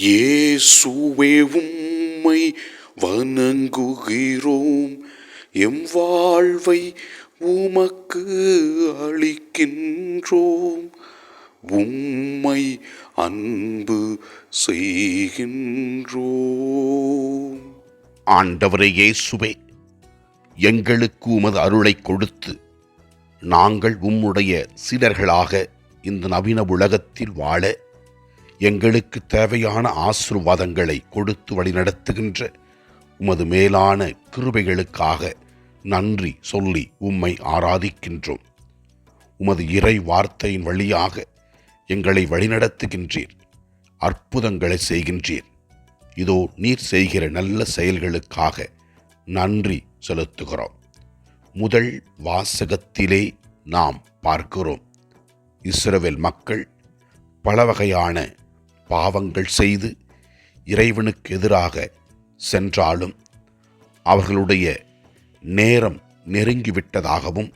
இயேசுவே உம்மை வணங்குகிறோம், எம் வாழ்வை உமக்கு அளிக்கின்றோம், உம்மை அன்பு செய்கின்றோம். ஆண்டவரே இயேசுவே, எங்களுக்கு உமது அருளை கொடுத்து நாங்கள் உம்முடைய சீடர்களாக இந்த நவீன உலகத்தில் வாழ எங்களுக்கு தேவையான ஆசீர்வாதங்களை கொடுத்து வழிநடத்துகின்ற உமது மேலான கிருபைகளுக்காக நன்றி சொல்லி உம்மை ஆராதிக்கின்றோம். உமது இறை வார்த்தையின் வழியாக எங்களை வழிநடத்துகின்றீர், அற்புதங்களை செய்கின்றீர். இதோ நீர் செய்கிற நல்ல செயல்களுக்காக நன்றி செலுத்துகிறோம். முதல் வாசகத்திலே நாம் பார்க்கிறோம், இஸ்ரவேல் மக்கள் பல வகையான பாவங்கள் செய்து இறைவனுக்கு எதிராக சென்றாலும் அவர்களுடைய நேரம் நெருங்கிவிட்டதாகவும்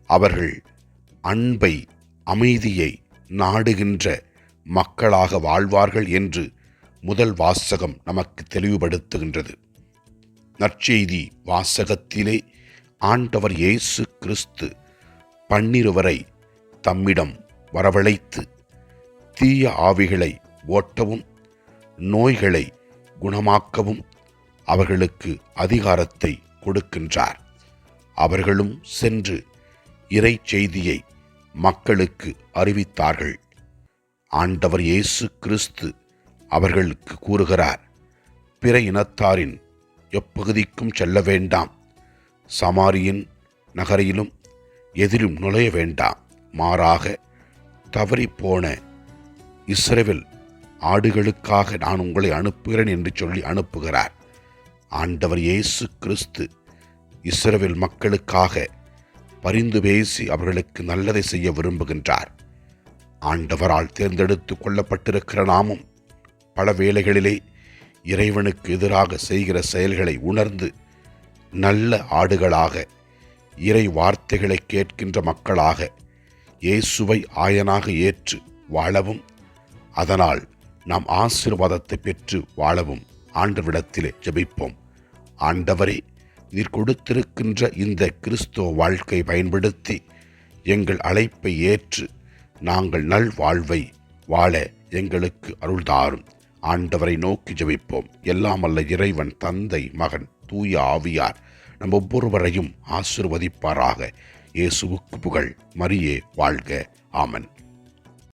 அவர்கள் அன்பை, அமைதியை நாடுகின்ற மக்களாக வாழ்வார்கள் என்று முதல் வாசகம் நமக்கு தெளிவுபடுத்துகின்றது. நற்செய்தி வாசகத்திலே ஆண்டவர் இயேசு கிறிஸ்து 12 தம்மிடம் வரவழைத்து தீய ஆவிகளை ஓட்டவும் நோய்களை குணமாக்கவும் அவர்களுக்கு அதிகாரத்தை கொடுக்கின்றார். அவர்களும் சென்று இறை செய்தியை மக்களுக்கு அறிவித்தார்கள். ஆண்டவர் இயேசு கிறிஸ்து அவர்களுக்கு கூறுகிறார், பிற இனத்தாரின் எப்பகுதிக்கும் செல்ல வேண்டாம், சமாரியின் நகரிலும் எதிலும் நுழைய வேண்டாம், மாறாக தவறிப்போன இஸ்ரவேல் ஆடுகளுக்காக நான் உங்களை அனுப்புகிறேன் என்று சொல்லி அனுப்புகிறார். ஆண்டவர் இயேசு கிறிஸ்து இஸ்ரவேல் மக்களுக்காக பரிந்து பேசி அவர்களுக்கு நல்லதை செய்ய விரும்புகின்றார். ஆண்டவரால் தேர்ந்தெடுத்து கொள்ளப்பட்டிருக்கிற நாமும் பல வேளைகளிலே இறைவனுக்கு எதிராக செய்கிற செயல்களை உணர்ந்து நல்ல ஆடுகளாக, இறை வார்த்தைகளை கேட்கின்ற மக்களாக இயேசுவை ஆயனாக ஏற்று வாழவும், அதனால் நாம் ஆசீர்வாதத்தை பெற்று வாழவும் ஆண்டவரிடத்திலே ஜெபிப்போம். ஆண்டவரே, நீர் கொடுத்திருக்கின்ற இந்த கிறிஸ்துவ வாழ்க்கை பயன்படுத்தி எங்கள் அழைப்பை ஏற்று நாங்கள் நல் வாழ்வை வாழ எங்களுக்கு அருள்தாரும். ஆண்டவரை நோக்கி ஜெபிப்போம். எல்லாம் வல்ல இறைவன், தந்தை, மகன், தூய ஆவியார் நம் ஒவ்வொருவரையும் ஆசீர்வதிப்பாராக. இயேசுவுக்கு புகழ். மரியே வாழ்க. ஆமன்.